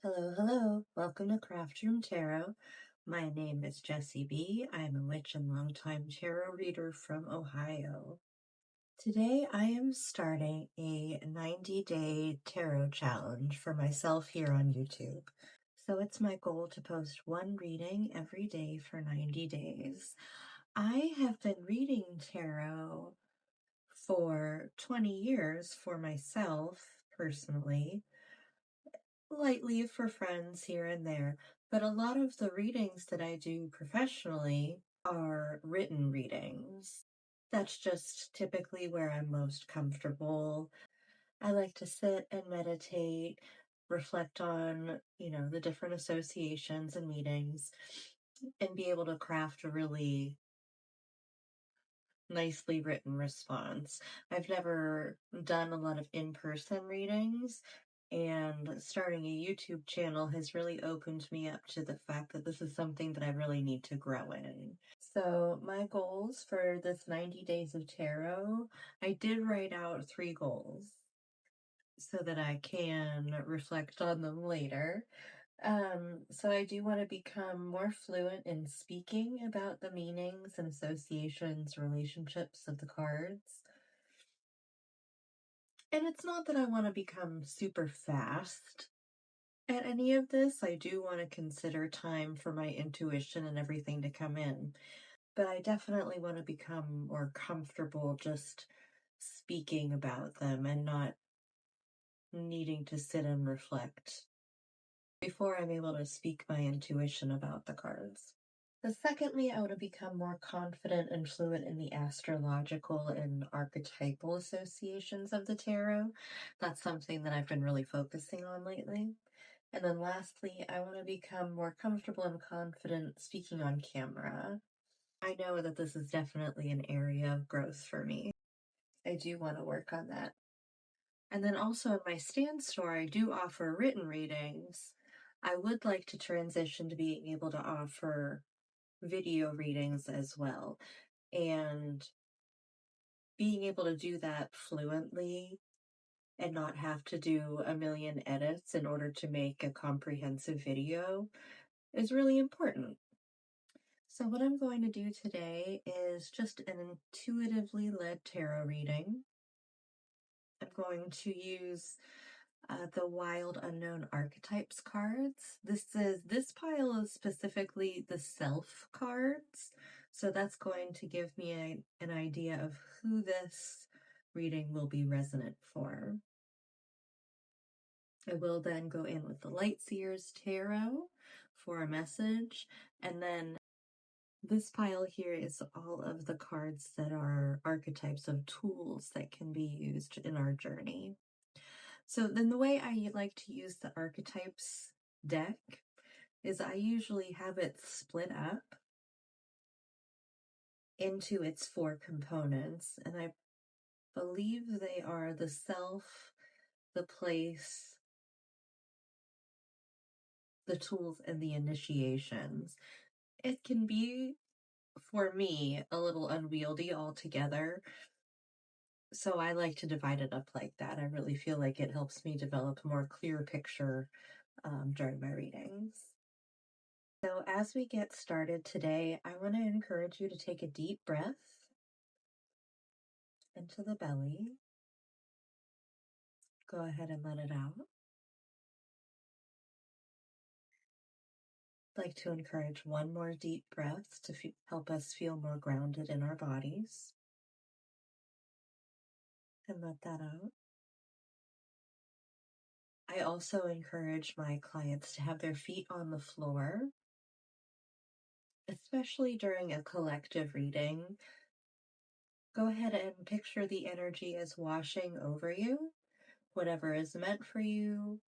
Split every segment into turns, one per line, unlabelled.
Hello, hello. Welcome to Craft Room Tarot. My name is Jessie B. I am a witch and longtime tarot reader from Ohio. Today I am starting a 90-day tarot challenge for myself here on YouTube. So it's my goal to post one reading every day for 90 days. I have been reading tarot for 20 years for myself personally, lightly for friends here and there, but a lot of the readings that I do professionally are written readings. That's just typically where I'm most comfortable. I like to sit and meditate, reflect on, the different associations and meanings, and be able to craft a really nicely written response. I've never done a lot of in-person readings, and starting a YouTube channel has really opened me up to the fact that this is something that I really need to grow in. So my goals for this 90 days of tarot, I did write out 3 goals so that I can reflect on them later. So I do want to become more fluent in speaking about the meanings and associations, relationships of the cards. And it's not that I want to become super fast at any of this. I do want to consider time for my intuition and everything to come in. But I definitely want to become more comfortable just speaking about them and not needing to sit and reflect before I'm able to speak my intuition about the cards. Secondly, I want to become more confident and fluent in the astrological and archetypal associations of the tarot. That's something that I've been really focusing on lately. And then lastly, I want to become more comfortable and confident speaking on camera. I know that this is definitely an area of growth for me. I do want to work on that. And then also in my stand store, I do offer written readings. I would like to transition to being able to offer video readings as well. And being able to do that fluently and not have to do a million edits in order to make a comprehensive video is really important. So what I'm going to do today is just an intuitively led tarot reading. I'm going to use the Wild Unknown Archetypes cards. This pile is specifically the self cards, so that's going to give me an idea of who this reading will be resonant for. I will then go in with the Lightseers Tarot for a message, and then this pile here is all of the cards that are archetypes of tools that can be used in our journey. So then the way I like to use the Archetypes deck is I usually have it split up into its 4 components, and I believe they are the self, the place, the tools, and the initiations. It can be, for me, a little unwieldy altogether, so I like to divide it up like that. I really feel like it helps me develop a more clear picture during my readings. So as we get started today, I want to encourage you to take a deep breath into the belly. Go ahead and let it out. I'd like to encourage one more deep breath to help us feel more grounded in our bodies. And let that out. I also encourage my clients to have their feet on the floor, especially during a collective reading. Go ahead and picture the energy as washing over you. Whatever is meant for you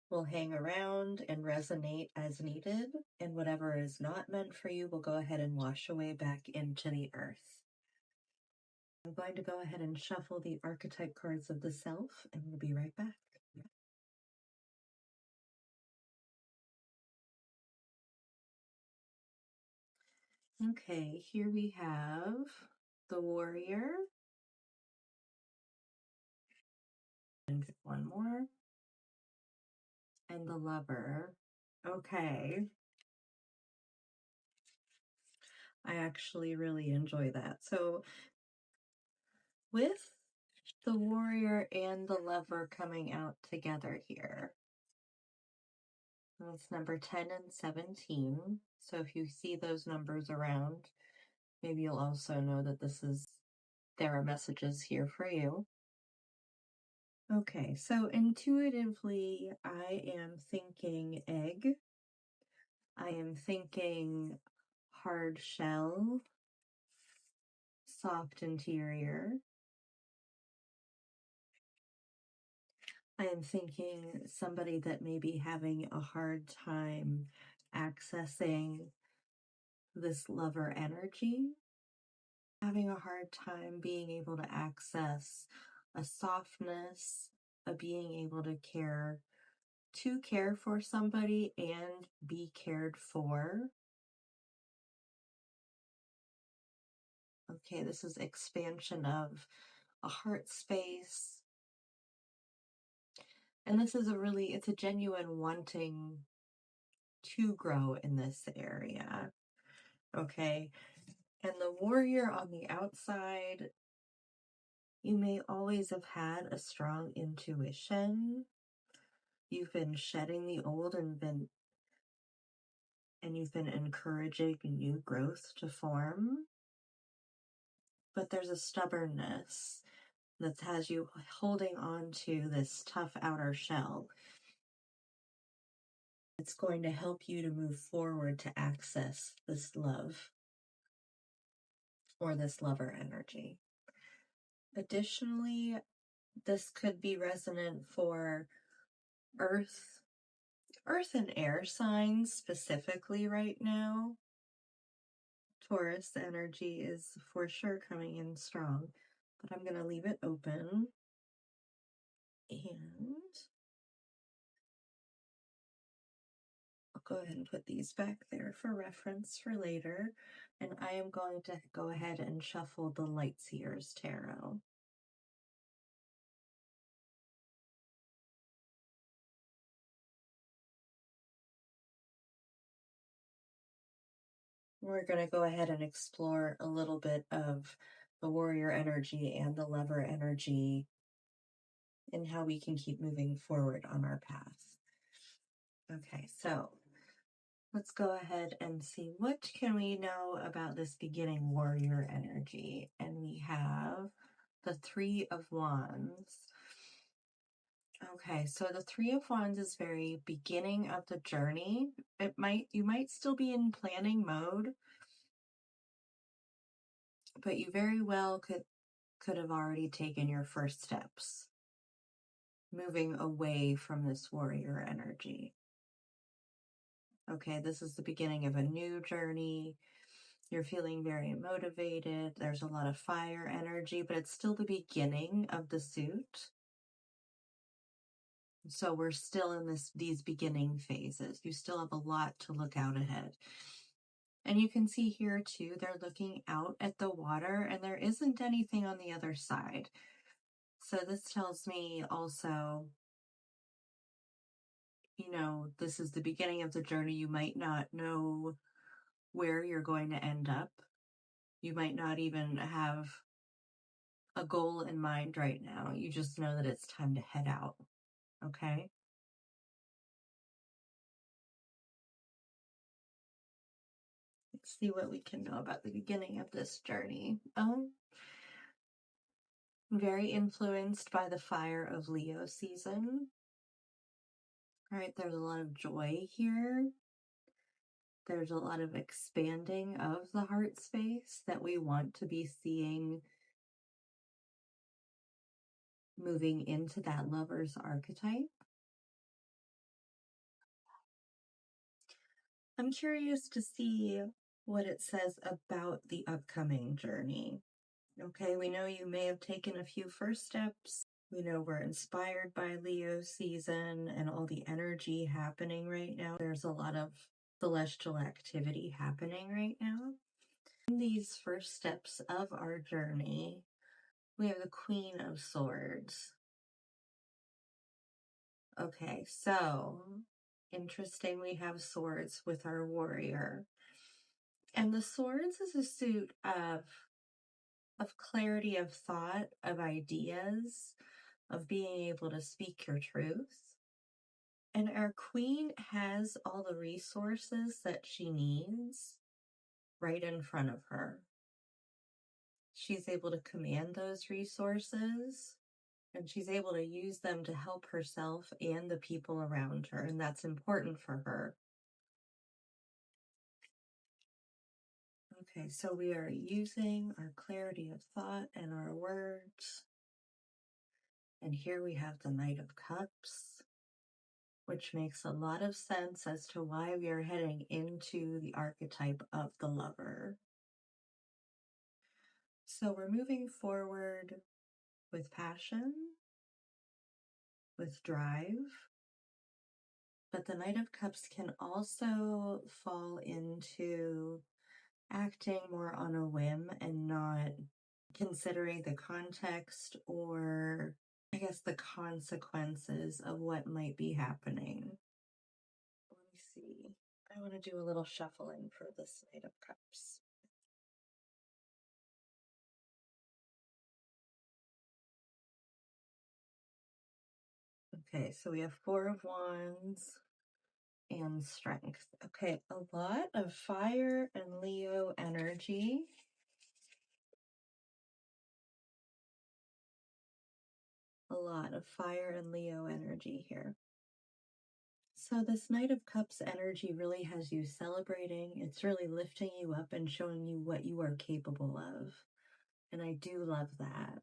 will hang around and resonate as needed, and whatever is not meant for you will go ahead and wash away back into the earth. I'm going to go ahead and shuffle the archetype cards of the self, and we'll be right back. Okay, here we have the Warrior. And one more. and the Lover. Okay. I actually really enjoy that. So with the Warrior and the Lover coming out together here, that's number 10 and 17. So if you see those numbers around, maybe you'll also know that there are messages here for you. Okay, so intuitively, I am thinking egg. I am thinking hard shell, soft interior. I am thinking somebody that may be having a hard time accessing this Lover energy, having a hard time being able to access a softness, a being able to care for somebody and be cared for. Okay, this is expansion of a heart space. And this is it's a genuine wanting to grow in this area. Okay. And the Warrior on the outside, you may always have had a strong intuition. You've been shedding the old and you've been encouraging new growth to form. But there's a stubbornness that has you holding on to this tough outer shell. It's going to help you to move forward to access this love or this Lover energy. Additionally, this could be resonant for earth and air signs specifically right now. Taurus energy is for sure coming in strong, but I'm going to leave it open. And I'll go ahead and put these back there for reference for later. And I am going to go ahead and shuffle the Lightseers Tarot. We're going to go ahead and explore a little bit of the Warrior energy and the Lover energy and how we can keep moving forward on our path. Okay, so let's go ahead and see what can we know about this beginning Warrior energy. And we have the Three of Wands. Okay, so the Three of Wands is very beginning of the journey. You might still be in planning mode, but you very well could have already taken your first steps, moving away from this Warrior energy. Okay, this is the beginning of a new journey. You're feeling very motivated. There's a lot of fire energy, but it's still the beginning of the suit. So we're still in these beginning phases. You still have a lot to look out ahead. And you can see here too, they're looking out at the water and there isn't anything on the other side. So this tells me also, this is the beginning of the journey. You might not know where you're going to end up. You might not even have a goal in mind right now. You just know that it's time to head out. Okay? Let's see what we can know about the beginning of this journey. Very influenced by the fire of Leo season. All right, there's a lot of joy here. There's a lot of expanding of the heart space that we want to be seeing moving into that Lover's archetype. I'm curious to see what it says about the upcoming journey. Okay, we know you may have taken a few first steps. We know we're inspired by Leo season and all the energy happening right now. There's a lot of celestial activity happening right now. In these first steps of our journey, we have the Queen of Swords. Okay, so interesting, we have swords with our warrior. And the swords is a suit of clarity of thought, of ideas, of being able to speak your truth. And our queen has all the resources that she needs right in front of her. She's able to command those resources and she's able to use them to help herself and the people around her. And that's important for her. Okay, so we are using our clarity of thought and our words. And here we have the Knight of Cups, which makes a lot of sense as to why we are heading into the archetype of the lover. So we're moving forward with passion, with drive, but the Knight of Cups can also fall into acting more on a whim and not considering the context or, I guess, the consequences of what might be happening. Let me see. I want to do a little shuffling for this Knight of Cups. Okay, so we have Four of Wands and Strength. Okay, a lot of fire and Leo energy. A lot of fire and Leo energy here. So this Knight of Cups energy really has you celebrating. It's really lifting you up and showing you what you are capable of. And I do love that.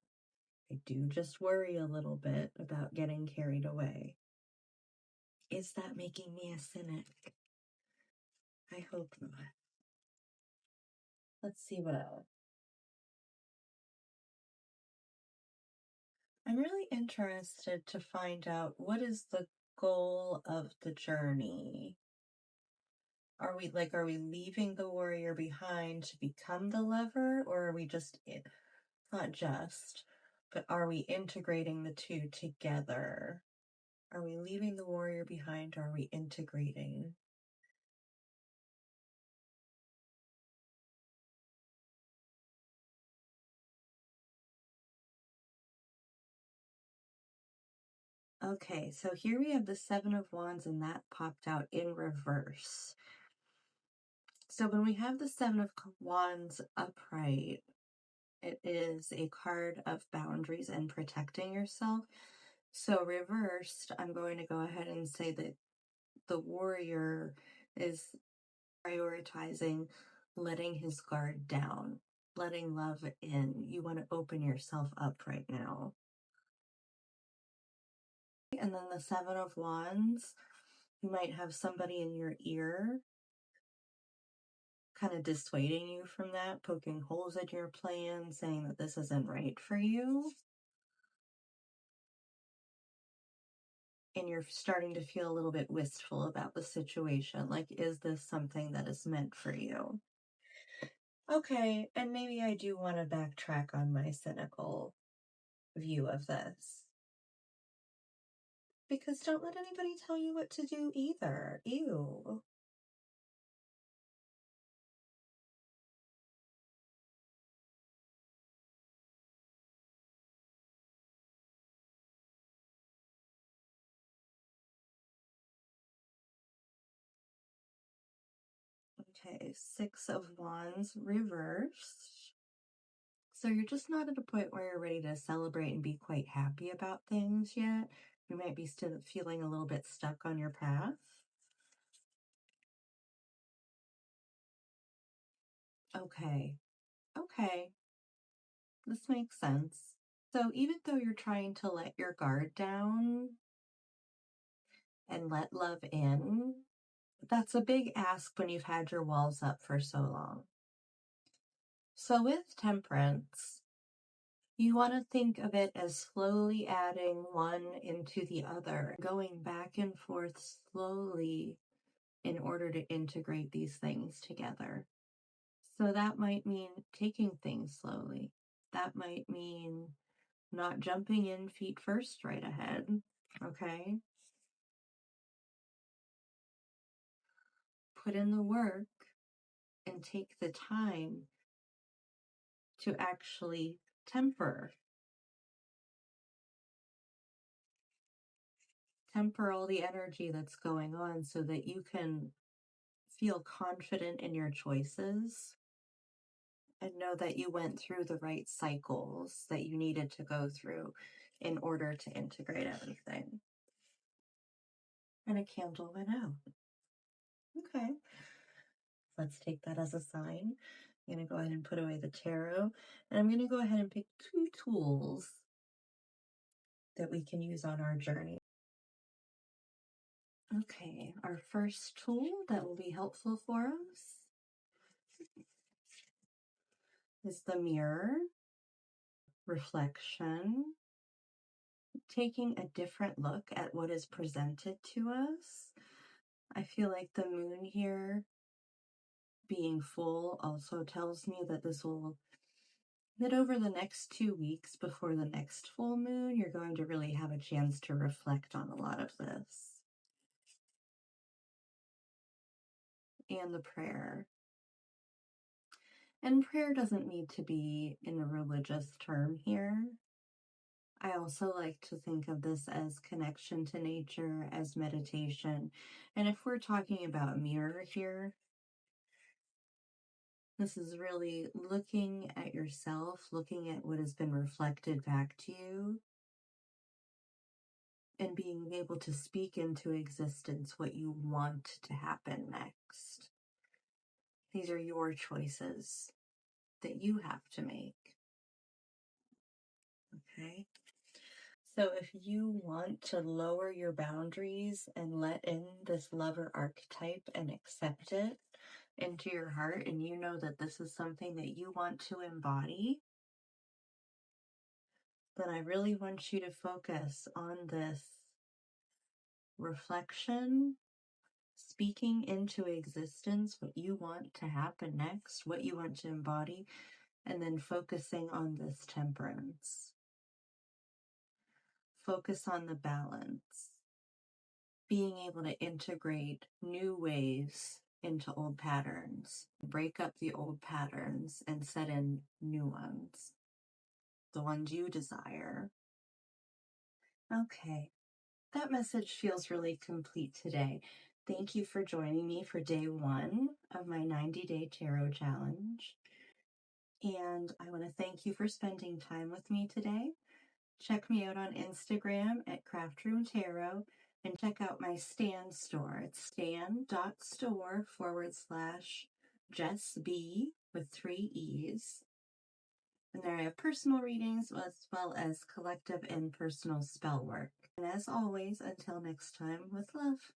I do just worry a little bit about getting carried away. Is that making me a cynic? I hope not. Let's see what else. I'm really interested to find out what is the goal of the journey. Are we leaving the warrior behind to become the lover, or are we just, not just, but are we integrating the two together? Are we leaving the warrior behind, or are we integrating? Okay, so here we have the Seven of Wands, and that popped out in reverse. So when we have the Seven of Wands upright, it is a card of boundaries and protecting yourself. So reversed, I'm going to go ahead and say that the warrior is prioritizing letting his guard down, letting love in. You want to open yourself up right now. And then the Seven of Wands, you might have somebody in your ear kind of dissuading you from that, poking holes in your plan, saying that this isn't right for you. And you're starting to feel a little bit wistful about the situation. Like, is this something that is meant for you? Okay, and maybe I do want to backtrack on my cynical view of this. Because don't let anybody tell you what to do either. Ew. Okay, Six of Wands reversed. So you're just not at a point where you're ready to celebrate and be quite happy about things yet. You might be still feeling a little bit stuck on your path. Okay. Okay. This makes sense. So even though you're trying to let your guard down and let love in, that's a big ask when you've had your walls up for so long. So with Temperance, you want to think of it as slowly adding one into the other, going back and forth slowly in order to integrate these things together. So that might mean taking things slowly. That might mean not jumping in feet first right ahead, okay? put in the work and take the time to actually temper all the energy that's going on so that you can feel confident in your choices and know that you went through the right cycles that you needed to go through in order to integrate everything. And a candle went out. Okay. Let's take that as a sign. I'm going to go ahead and put away the tarot. And I'm going to go ahead and pick 2 tools that we can use on our journey. Okay, our first tool that will be helpful for us is the mirror, reflection, taking a different look at what is presented to us. I feel like the moon here being full also tells me that that over the next 2 weeks before the next full moon, you're going to really have a chance to reflect on a lot of this. And the prayer. And prayer doesn't need to be in a religious term here. I also like to think of this as connection to nature, as meditation. And if we're talking about mirror here, this is really looking at yourself, looking at what has been reflected back to you, and being able to speak into existence what you want to happen next. These are your choices that you have to make. Okay? So if you want to lower your boundaries and let in this lover archetype and accept it into your heart, and you know that this is something that you want to embody, then I really want you to focus on this reflection, speaking into existence what you want to happen next, what you want to embody, and then focusing on this temperance. Focus on the balance. Being able to integrate new ways into old patterns, break up the old patterns and set in new ones, the ones you desire. Okay, that message feels really complete today. Thank you for joining me for day 1 of my 90-day tarot challenge. And I want to thank you for spending time with me today. Check me out on Instagram at Craft Room Tarot and check out my Stan store. It's stan.store/Jess B with 3 E's. And there I have personal readings as well as collective and personal spell work. And as always, until next time, with love.